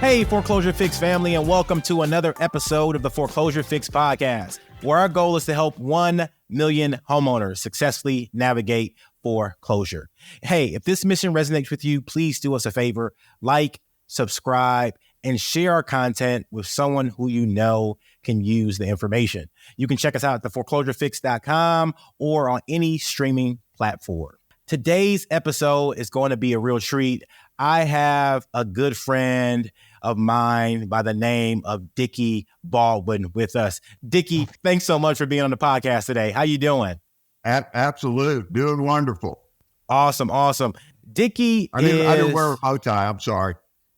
Hey, Foreclosure Fix family, and welcome to another episode of the Foreclosure Fix Podcast, where our goal is to help 1 million homeowners successfully navigate foreclosure. Hey, if this mission resonates with you, please do us a favor, like, subscribe, and share our content with someone who you know can use the information. You can check us out at theforeclosurefix.com or on any streaming platform. Today's episode is going to be a real treat. I have a good friend of mine by the name of Dickey Baldwin with us. Dickey, thanks so much for being on the podcast today. How you doing? Absolute. Doing wonderful. Awesome. Dickey I didn't wear a bow tie. I'm sorry.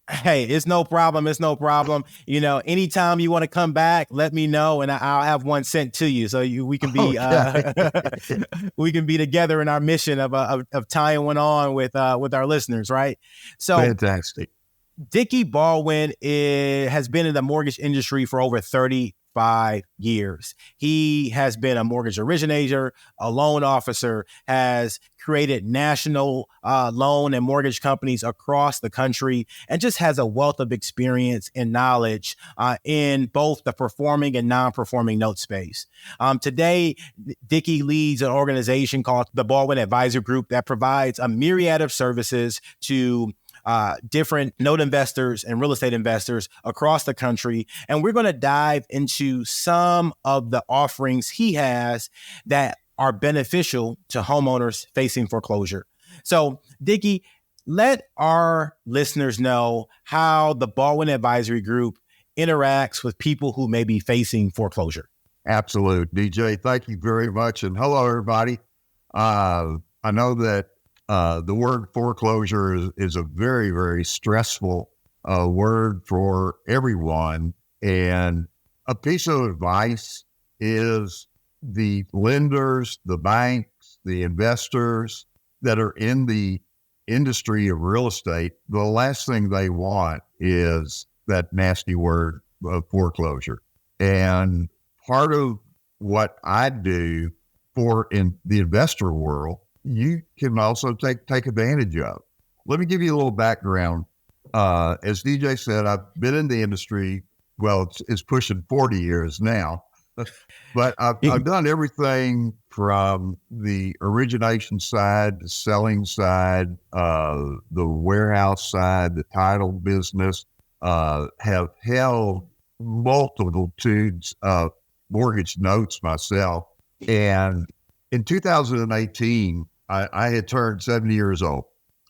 Hey, it's no problem. You know, anytime you want to come back, let me know, and I'll have one sent to you, so we can be we can be together in our mission of tying one on with our listeners, right? So fantastic. Dickey Baldwin has been in the mortgage industry for over 35 years. He has been a mortgage originator, a loan officer, has created national loan and mortgage companies across the country, and just has a wealth of experience and knowledge in both the performing and non-performing note space. Today, Dickey leads an organization called the Baldwin Advisory Group that provides a myriad of services to different note investors and real estate investors across the country. And we're going to dive into some of the offerings he has that are beneficial to homeowners facing foreclosure. So, Dickey, let our listeners know how the Baldwin Advisory Group interacts with people who may be facing foreclosure. Absolute. DJ, thank you very much. And hello, everybody. I know that the word foreclosure is a very, very stressful word for everyone. And a piece of advice is the lenders, the banks, the investors that are in the industry of real estate, the last thing they want is that nasty word of foreclosure. And part of what I do in the investor world, you can also take advantage of. Let me give you a little background. As DJ said, I've been in the industry, well, it's pushing 40 years now, but I've done everything from the origination side, the selling side, the warehouse side, the title business, have held multitudes of mortgage notes myself. And in 2018, I had turned 70 years old.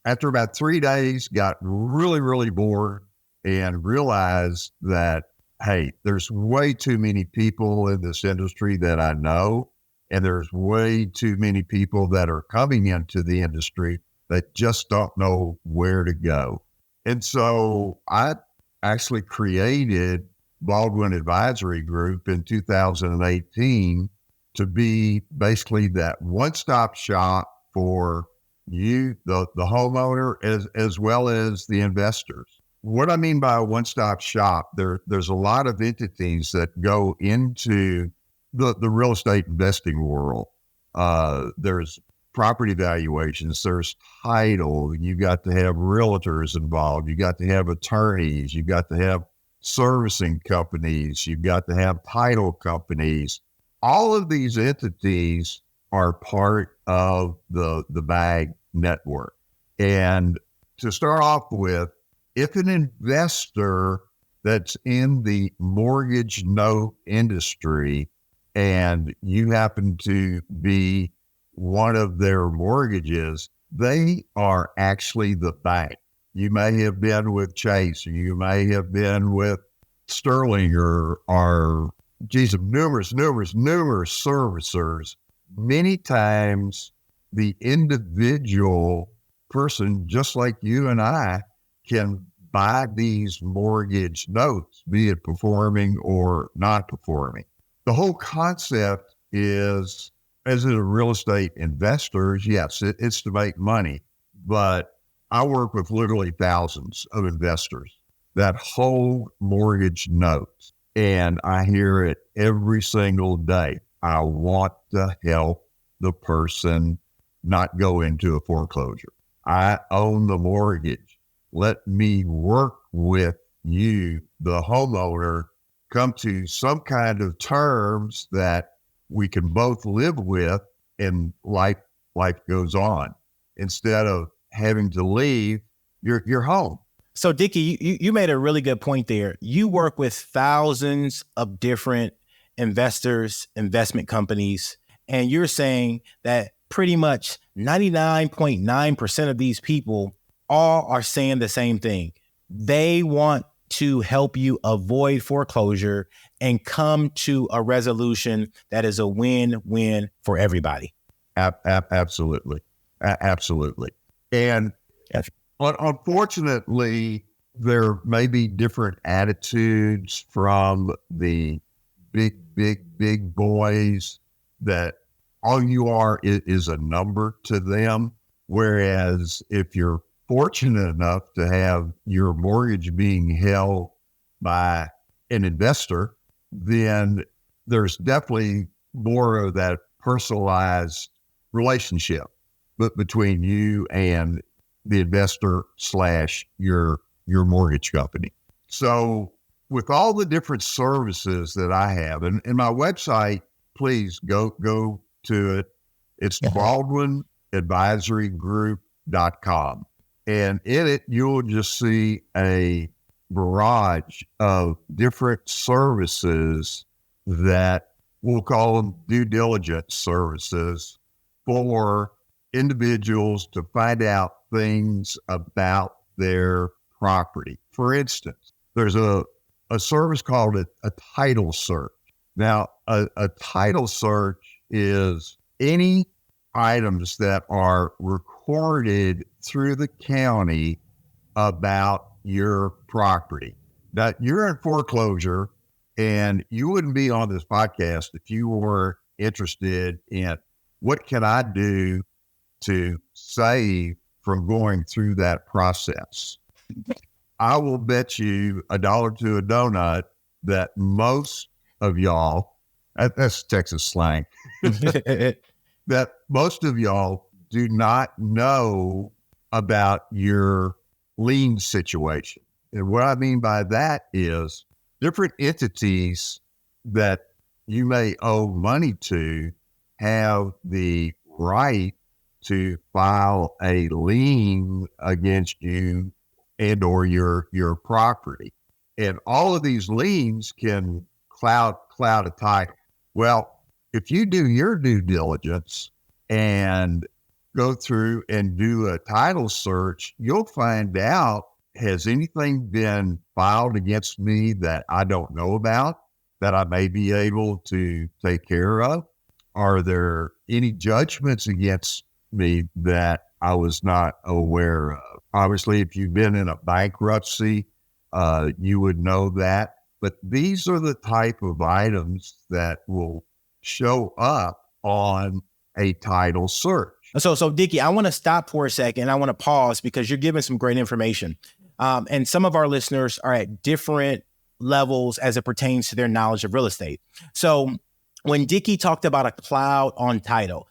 After about 3 days, got really, really bored and realized that, hey, there's way too many people in this industry that I know, and there's way too many people that are coming into the industry that just don't know where to go. And so I actually created Baldwin Advisory Group in 2018 to be basically that one-stop shop for you, the homeowner, as well as the investors. What I mean by a one-stop shop, there's a lot of entities that go into the real estate investing world. There's property valuations, there's title, you got to have realtors involved, you got to have attorneys, you got to have servicing companies, you've got to have title companies. All of these entities are part of the BAG network. And to start off with, if an investor that's in the mortgage note industry and you happen to be one of their mortgages, they are actually the bank. You may have been with Chase, or you may have been with Sterling or numerous servicers. Many times the individual person, just like you and I, can buy these mortgage notes, be it performing or not performing. The whole concept is, as a real estate investor, yes, it's to make money, but I work with literally thousands of investors that hold mortgage notes, and I hear it every single day. I want to help the person not go into a foreclosure. I own the mortgage. Let me work with you, the homeowner, come to some kind of terms that we can both live with, and life goes on instead of having to leave your home. So Dickey, you made a really good point there. You work with thousands of different investors, investment companies, and you're saying that pretty much 99.9% of these people all are saying the same thing. They want to help you avoid foreclosure and come to a resolution that is a win-win for everybody. Absolutely. Absolutely. And unfortunately, there may be different attitudes from the big boys that all you are is a number to them. Whereas if you're fortunate enough to have your mortgage being held by an investor, then there's definitely more of that personalized relationship between you and the investor / your mortgage company. So with all the different services that I have, and my website, please go to it. It's Baldwin Advisory Group.com. And in it, you'll just see a barrage of different services that we'll call them due diligence services for individuals to find out things about their property. For instance, there's a service called a title search. Now, a title search is any items that are recorded through the county about your property. Now, you're in foreclosure, and you wouldn't be on this podcast if you were interested in what can I do to save from going through that process. I will bet you $1 to a donut that most of y'all, that's Texas slang, that most of y'all do not know about your lien situation. And what I mean by that is different entities that you may owe money to have the right to file a lien against you and or your property. And all of these liens can cloud a title. Well, if you do your due diligence and go through and do a title search, you'll find out, has anything been filed against me that I don't know about that I may be able to take care of? Are there any judgments against me that I was not aware of? Obviously, if you've been in a bankruptcy, you would know that. But these are the type of items that will show up on a title search. So Dickey, I want to stop for a second. I want to pause because you're giving some great information. And some of our listeners are at different levels as it pertains to their knowledge of real estate. So when Dickey talked about a cloud on title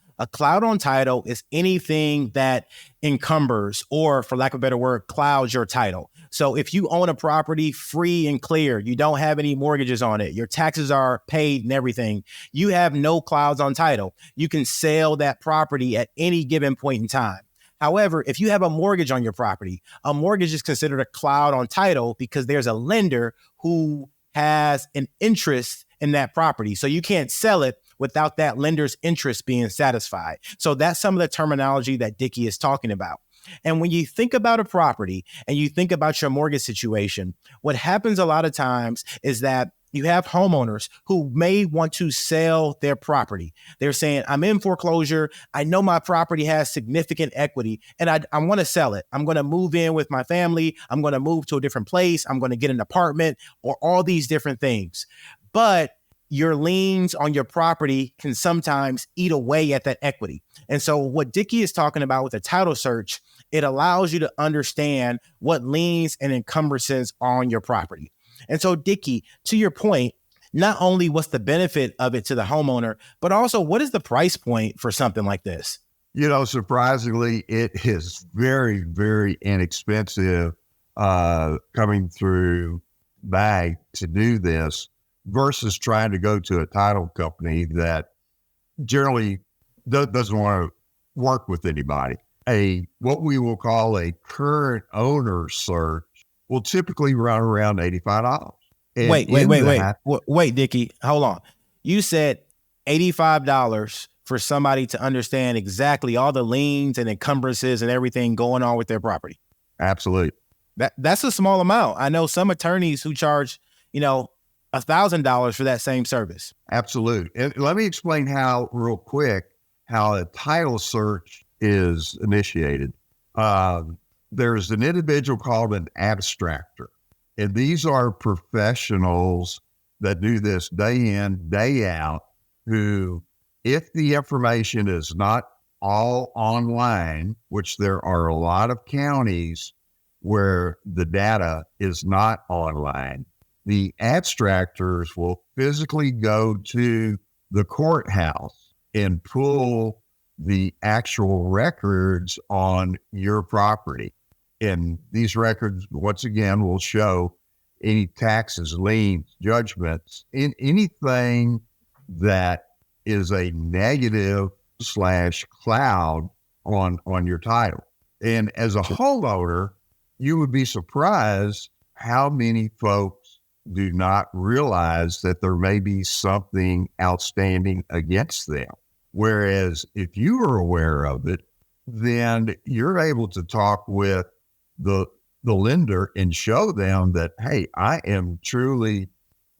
is anything that encumbers, or for lack of a better word, clouds your title. So if you own a property free and clear, you don't have any mortgages on it, your taxes are paid and everything, you have no clouds on title. You can sell that property at any given point in time. However, if you have a mortgage on your property, a mortgage is considered a cloud on title because there's a lender who has an interest in that property. So you can't sell it without that lender's interest being satisfied. So that's some of the terminology that Dickey is talking about. And when you think about a property and you think about your mortgage situation, what happens a lot of times is that you have homeowners who may want to sell their property. They're saying, I'm in foreclosure. I know my property has significant equity and I want to sell it. I'm going to move in with my family. I'm going to move to a different place. I'm going to get an apartment or all these different things. But your liens on your property can sometimes eat away at that equity. And so what Dickey is talking about with a title search, it allows you to understand what liens and encumbrances are on your property. And so Dickey, to your point, not only what's the benefit of it to the homeowner, but also what is the price point for something like this? You know, surprisingly, it is very, very inexpensive. coming through BAG to do this versus trying to go to a title company that generally doesn't want to work with anybody. What we will call a current owner search will typically run around $85. And Wait, Dickey, hold on. You said $85 for somebody to understand exactly all the liens and encumbrances and everything going on with their property. Absolutely. That's a small amount. I know some attorneys who charge, $1,000 for that same service. Absolutely. And let me explain real quick, how a title search is initiated. There's an individual called an abstractor, and these are professionals that do this day in, day out, who, if the information is not all online, which there are a lot of counties where the data is not online, the abstractors will physically go to the courthouse and pull the actual records on your property. And these records, once again, will show any taxes, liens, judgments, anything that is a negative / cloud on your title. And as a homeowner, you would be surprised how many folks do not realize that there may be something outstanding against them. Whereas if you are aware of it, then you're able to talk with the lender and show them that, hey, I am truly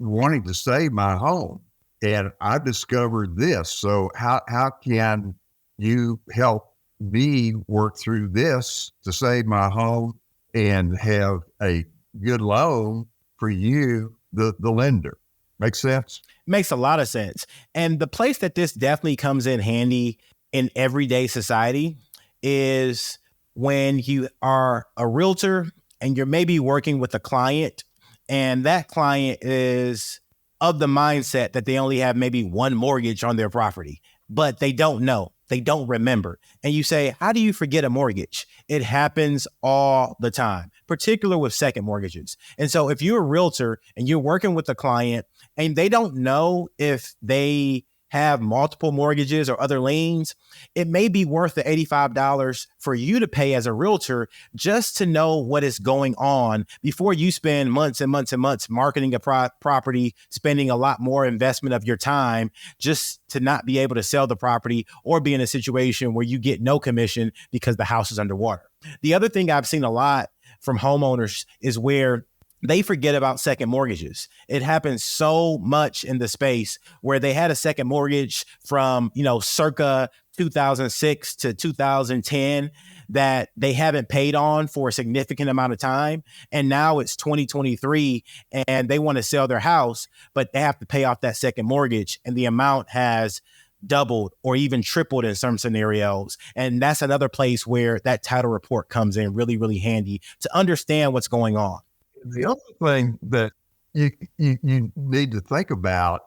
wanting to save my home and I discovered this. So how can you help me work through this to save my home and have a good loan for you, the lender? Make sense? Makes a lot of sense. And the place that this definitely comes in handy in everyday society is when you are a realtor and you're maybe working with a client, and that client is of the mindset that they only have maybe one mortgage on their property, but they don't know. They don't remember. And you say, how do you forget a mortgage? It happens all the time, particularly with second mortgages. And so if you're a realtor and you're working with a client and they don't know if they have multiple mortgages or other liens, it may be worth the $85 for you to pay as a realtor just to know what is going on before you spend months and months and months marketing a property, spending a lot more investment of your time just to not be able to sell the property or be in a situation where you get no commission because the house is underwater. The other thing I've seen a lot from homeowners is where they forget about second mortgages. It happens so much in the space where they had a second mortgage from, circa 2006 to 2010 that they haven't paid on for a significant amount of time. And now it's 2023 and they want to sell their house, but they have to pay off that second mortgage. And the amount has doubled or even tripled in some scenarios. And that's another place where that title report comes in really, really handy to understand what's going on. The other thing that you need to think about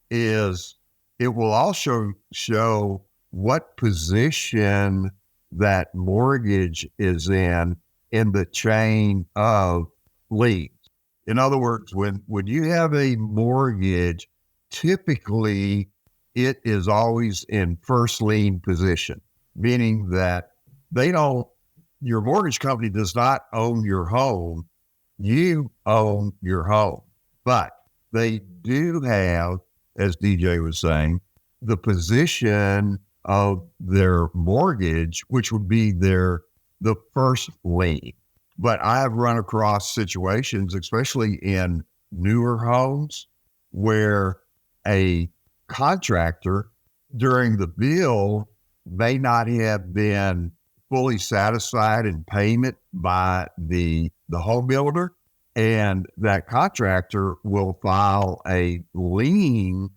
is it will also show what position that mortgage is in the chain of liens. In other words, when you have a mortgage, typically it is always in first lien position, meaning that your mortgage company does not own your home. You own your home, but they do have, as DJ was saying, the position of their mortgage, which would be the first lien. But I've run across situations, especially in newer homes, where a contractor during the build may not have been fully satisfied in payment by the home builder, and that contractor will file a lien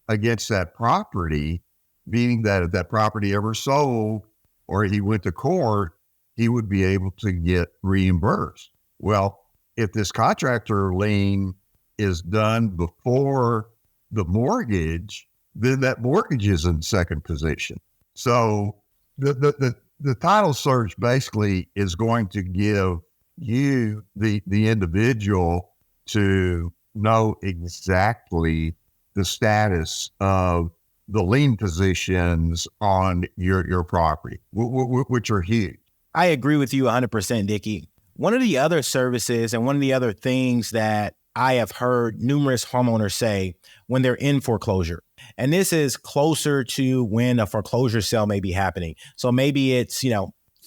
against that property, meaning that if that property ever sold or he went to court, he would be able to get reimbursed. Well, if this contractor lien is done before the mortgage, then that mortgage is in second position. So the title search basically is going to give you, the individual, to know exactly the status of the lien positions on your property, which are huge. I agree with you 100%, Dickey. One of the other services and one of the other things that I have heard numerous homeowners say when they're in foreclosure, and this is closer to when a foreclosure sale may be happening. So maybe it's,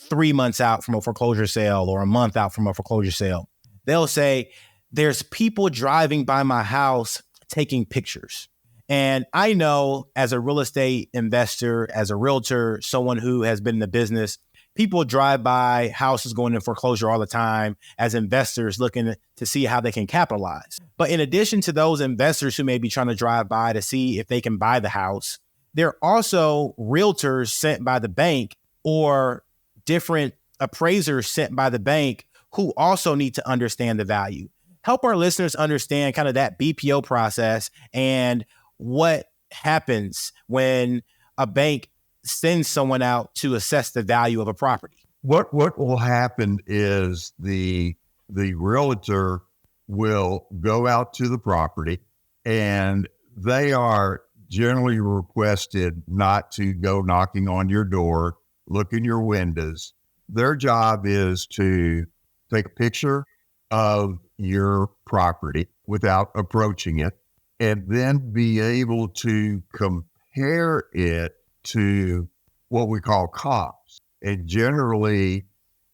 3 months out from a foreclosure sale or a month out from a foreclosure sale. They'll say, there's people driving by my house taking pictures. And I know as a real estate investor, as a realtor, someone who has been in the business, people drive by houses going in foreclosure all the time as investors looking to see how they can capitalize. But in addition to those investors who may be trying to drive by to see if they can buy the house, there are also realtors sent by the bank or different appraisers sent by the bank who also need to understand the value. Help our listeners understand kind of that BPO process and what happens when a bank sends someone out to assess the value of a property. What will happen is the realtor will go out to the property, and they are generally requested not to go knocking on your door, look in your windows. Their job is to take a picture of your property without approaching it, and then be able to compare it to what we call comps. And generally,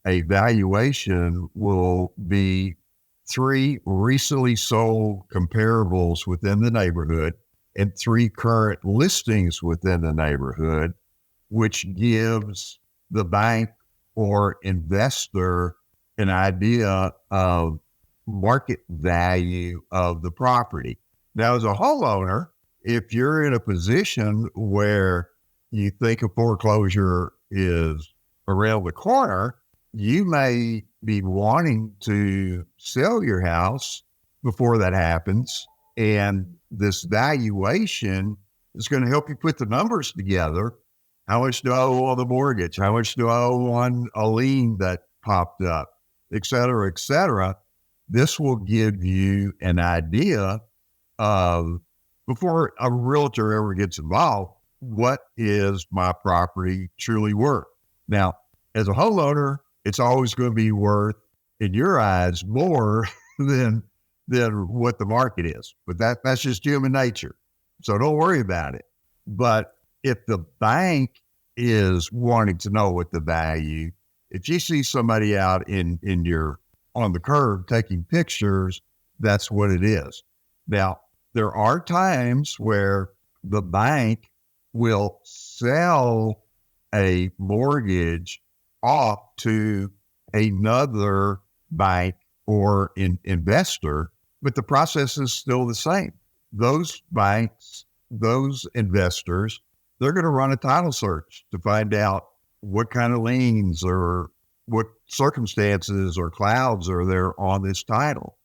a valuation will be 3 recently sold comparables within the neighborhood and 3 current listings within the neighborhood, which gives the bank or investor an idea of market value of the property. Now, as a homeowner, if you're in a position where you think a foreclosure is around the corner, you may be wanting to sell your house before that happens. And this valuation is going to help you put the numbers together. How much do I owe on the mortgage? How much do I owe on a lien that popped up, et cetera, et cetera. This will give you an idea of, before a realtor ever gets involved, what is my property truly worth? Now, as a homeowner, it's always going to be worth, in your eyes, more than what the market is. But that's just human nature. So don't worry about it. But if the bank is wanting to know what the value, if you see somebody out on the curb taking pictures, that's what it is. Now, there are times where the bank will sell a mortgage off to another bank or investor, but the process is still the same. Those banks, those investors, they're going to run a title search to find out what kind of liens or what circumstances or clouds are there on this title.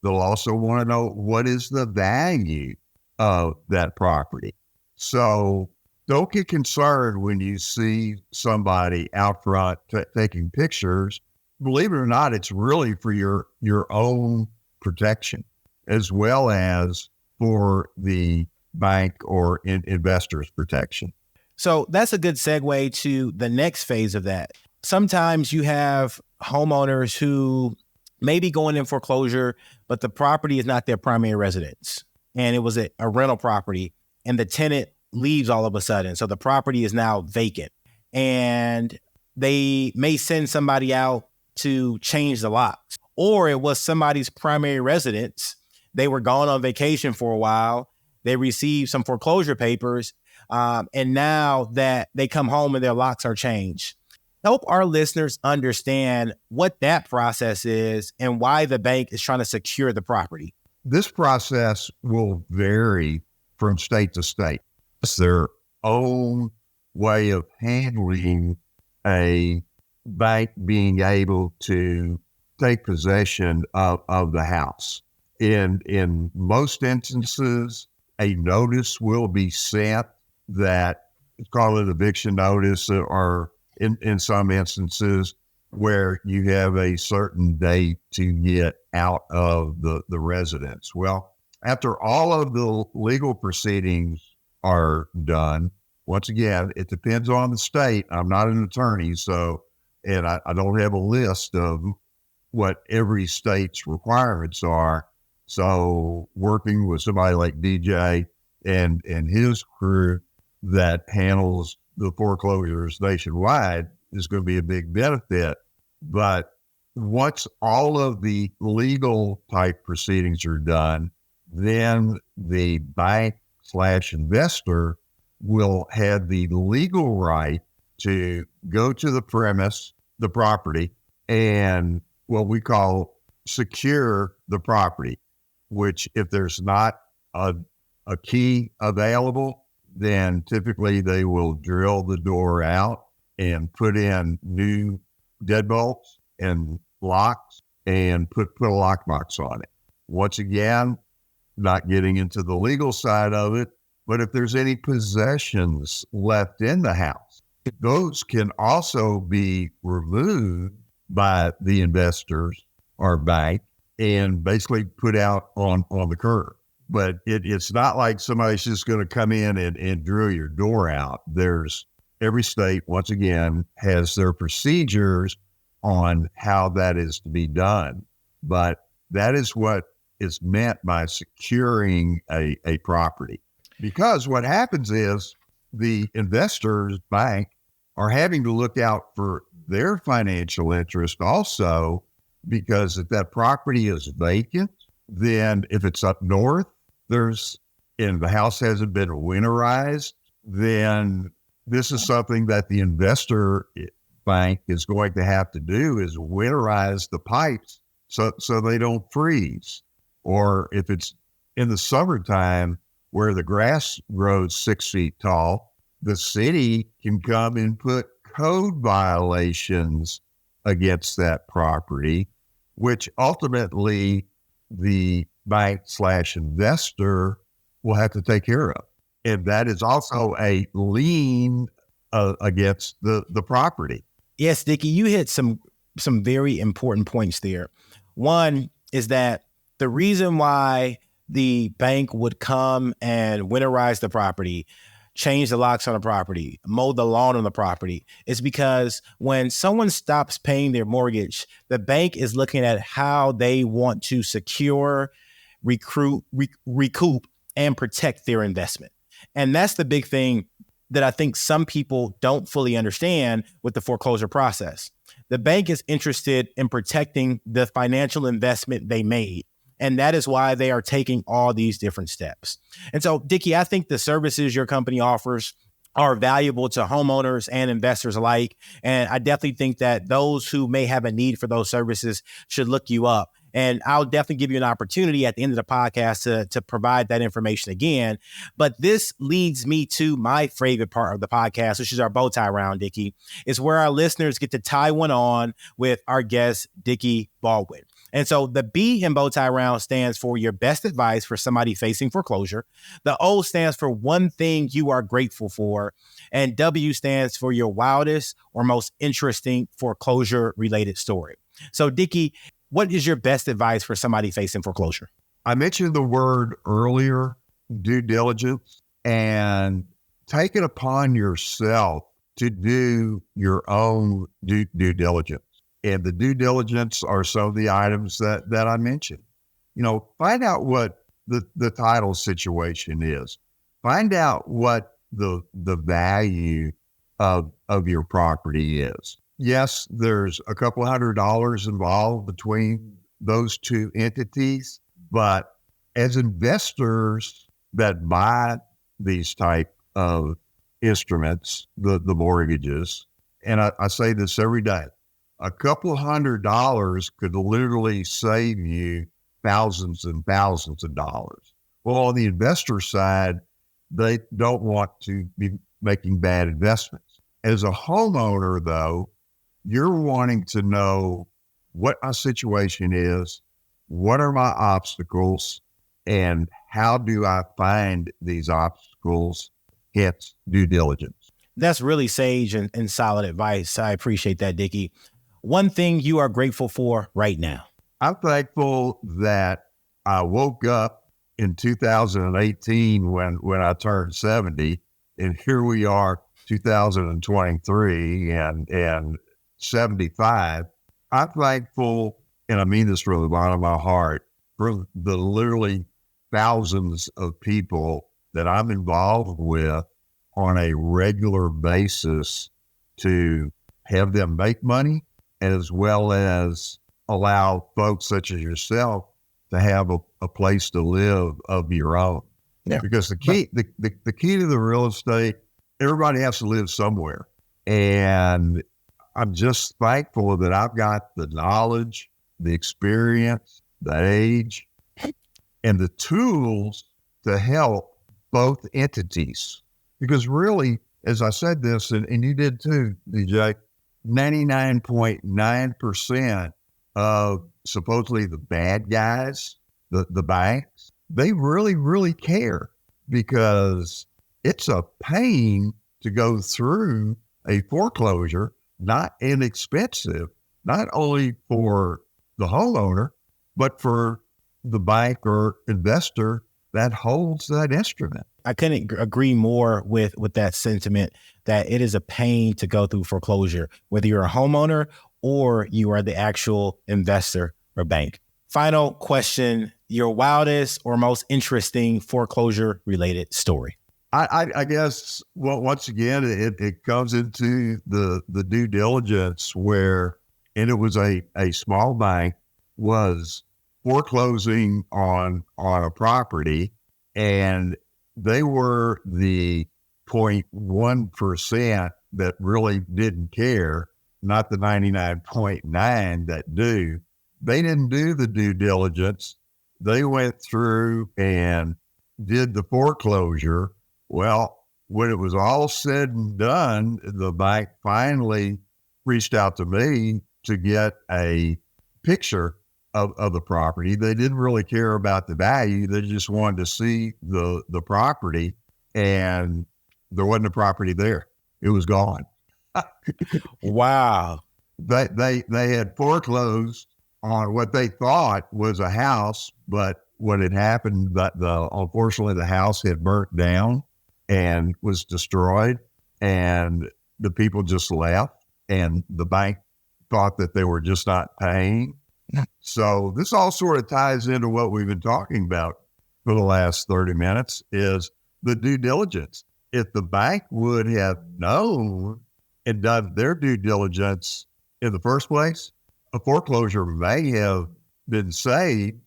They'll also want to know what is the value of that property. So don't get concerned when you see somebody out front taking pictures. Believe it or not, it's really for your own protection, as well as for the bank or investor's protection. So that's a good segue to the next phase of that. Sometimes you have homeowners who may be going in foreclosure, but the property is not their primary residence. And it was a rental property, and the tenant leaves all of a sudden. So the property is now vacant, and they may send somebody out to change the locks, or it was somebody's primary residence. They were gone on vacation for a while. They received some foreclosure papers. And now that they come home and their locks are changed. Help our listeners understand what that process is and why the bank is trying to secure the property. This process will vary from state to state. It's their own way of handling a bank being able to take possession of the house. In most instances, a notice will be sent that, call it eviction notice, or in some instances, where you have a certain date to get out of the residence. Well, after all of the legal proceedings are done, once again, it depends on the state. I'm not an attorney, and I don't have a list of what every state's requirements are. So working with somebody like DJ and his crew that handles the foreclosures nationwide is going to be a big benefit. But once all of the legal type proceedings are done, then the bank/investor will have the legal right to go to the premise, the property, and what we call secure the property, which if there's not a key available, then typically they will drill the door out and put in new deadbolts and locks and put a lockbox on it. Once again, not getting into the legal side of it, but if there's any possessions left in the house, those can also be removed by the investors or bank and basically put out on the curb. But it's not like somebody's just going to come in and drill your door out. Every state, once again, has their procedures on how that is to be done. But that is what is meant by securing a property. Because what happens is the investors, bank, are having to look out for their financial interest also, because if that property is vacant, then if it's up north, and the house hasn't been winterized, then this is something that the investor bank is going to have to do, is winterize the pipes so they don't freeze. Or if it's in the summertime where the grass grows 6 feet tall, the city can come and put code violations against that property, which ultimately the bank/investor will have to take care of. And that is also a lien against the property. Yes, Dickey, you hit some very important points there. One is that the reason why the bank would come and winterize the property, change the locks on the property, mow the lawn on the property, is because when someone stops paying their mortgage, the bank is looking at how they want to secure, recoup, and protect their investment. And that's the big thing that I think some people don't fully understand with the foreclosure process. The bank is interested in protecting the financial investment they made. And that is why they are taking all these different steps. And so, Dickey, I think the services your company offers are valuable to homeowners and investors alike. And I definitely think that those who may have a need for those services should look you up. And I'll definitely give you an opportunity at the end of the podcast to provide that information again. But this leads me to my favorite part of the podcast, which is our bow tie round, Dickey. It's where our listeners get to tie one on with our guest, Dickey Baldwin. And so the B in bow tie round stands for your best advice for somebody facing foreclosure. The O stands for one thing you are grateful for. And W stands for your wildest or most interesting foreclosure related story. So Dickey, what is your best advice for somebody facing foreclosure? I mentioned the word earlier, due diligence, and take it upon yourself to do your own due diligence. And the due diligence are some of the items that I mentioned. Find out what the title situation is. Find out what the value of your property is. Yes, there's a couple $100 involved between those two entities, but as investors that buy these type of instruments, the mortgages, and I say this every day, a couple $100 could literally save you thousands and thousands of dollars. Well, on the investor side, they don't want to be making bad investments. As a homeowner, though, you're wanting to know what my situation is, what are my obstacles, and how do I find these obstacles? Hence, due diligence. That's really sage and solid advice. I appreciate that, Dickey. one thing you are grateful for right now. I'm thankful that I woke up in 2018 when I turned 70, and here we are, 2023 and 75. I'm thankful, and I mean this from the bottom of my heart, for the literally thousands of people that I'm involved with on a regular basis to have them make money, as well as allow folks such as yourself to have a place to live of your own. Yeah. Because the key to the real estate, everybody has to live somewhere. And I'm just thankful that I've got the knowledge, the experience, the age, and the tools to help both entities. Because really, as I said this, and you did too, DJ, 99.9% of supposedly the bad guys, the banks, they really, really care, because it's a pain to go through a foreclosure, not inexpensive, not only for the homeowner, but for the bank or investor that holds that instrument. I couldn't agree more with that sentiment, that it is a pain to go through foreclosure, whether you're a homeowner or you are the actual investor or bank. Final question, your wildest or most interesting foreclosure related story? I guess, well, once again, it comes into the due diligence where, and it was a small bank was foreclosing on a property, and they were the 0.1% that really didn't care, not the 99.9 that do. They didn't do the due diligence. They went through and did the foreclosure. Well, when it was all said and done, the bank finally reached out to me to get a picture of the property. They didn't really care about the value. They just wanted to see the property, and there wasn't a property there. It was gone. Wow. They had foreclosed on what they thought was a house, but what had happened, unfortunately the house had burnt down and was destroyed, and the people just left, and the bank thought that they were just not paying. So this all sort of ties into what we've been talking about for the last 30 minutes, is the due diligence. If the bank would have known and done their due diligence in the first place, a foreclosure may have been saved,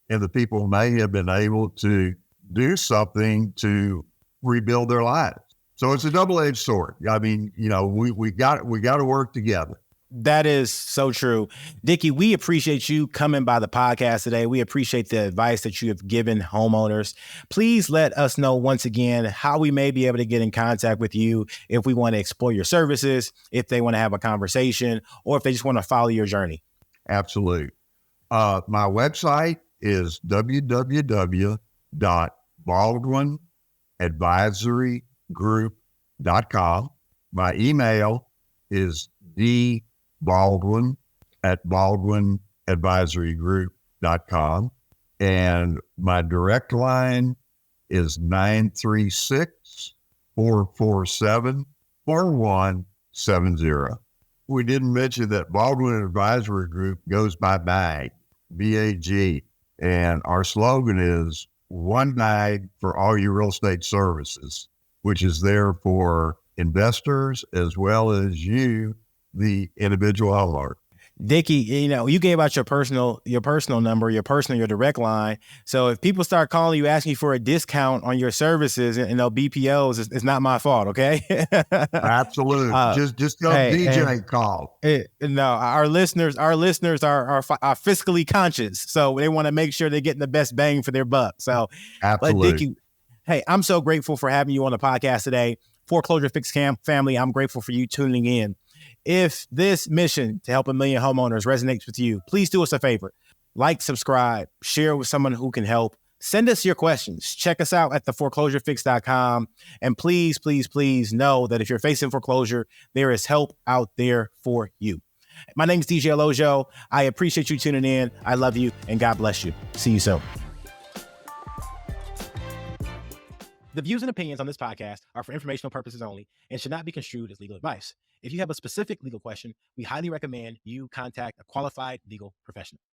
and the people may have been able to do something to rebuild their lives. So it's a double-edged sword. I mean, we got to work together. That is so true. Dickey, we appreciate you coming by the podcast today. We appreciate the advice that you have given homeowners. Please let us know once again how we may be able to get in contact with you if we want to explore your services, if they want to have a conversation, or if they just want to follow your journey. Absolutely. My website is www.baldwinadvisorygroup.com. My email is dbaldwin@baldwinadvisorygroup.com. And my direct line is 936-447-4170. We didn't mention that Baldwin Advisory Group goes by BAG, B-A-G. And our slogan is one bag for all your real estate services, which is there for investors as well as you, the individual homeowner. Dickey, you gave out your personal number, your direct line. So if people start calling you, asking you for a discount on your services and BPOs, it's not my fault. Okay. Absolutely. Just tell DJ call. No, our listeners are fiscally conscious. So they want to make sure they're getting the best bang for their buck. So absolutely. But Dickey, hey, I'm so grateful for having you on the podcast today. Foreclosure Fix family, I'm grateful for you tuning in. If this mission to help 1 million homeowners resonates with you, please do us a favor. Like, subscribe, share with someone who can help. Send us your questions. Check us out at theforeclosurefix.com. And please, please, please know that if you're facing foreclosure, there is help out there for you. My name is DJ Olojo. I appreciate you tuning in. I love you, and God bless you. See you soon. The views and opinions on this podcast are for informational purposes only and should not be construed as legal advice. If you have a specific legal question, we highly recommend you contact a qualified legal professional.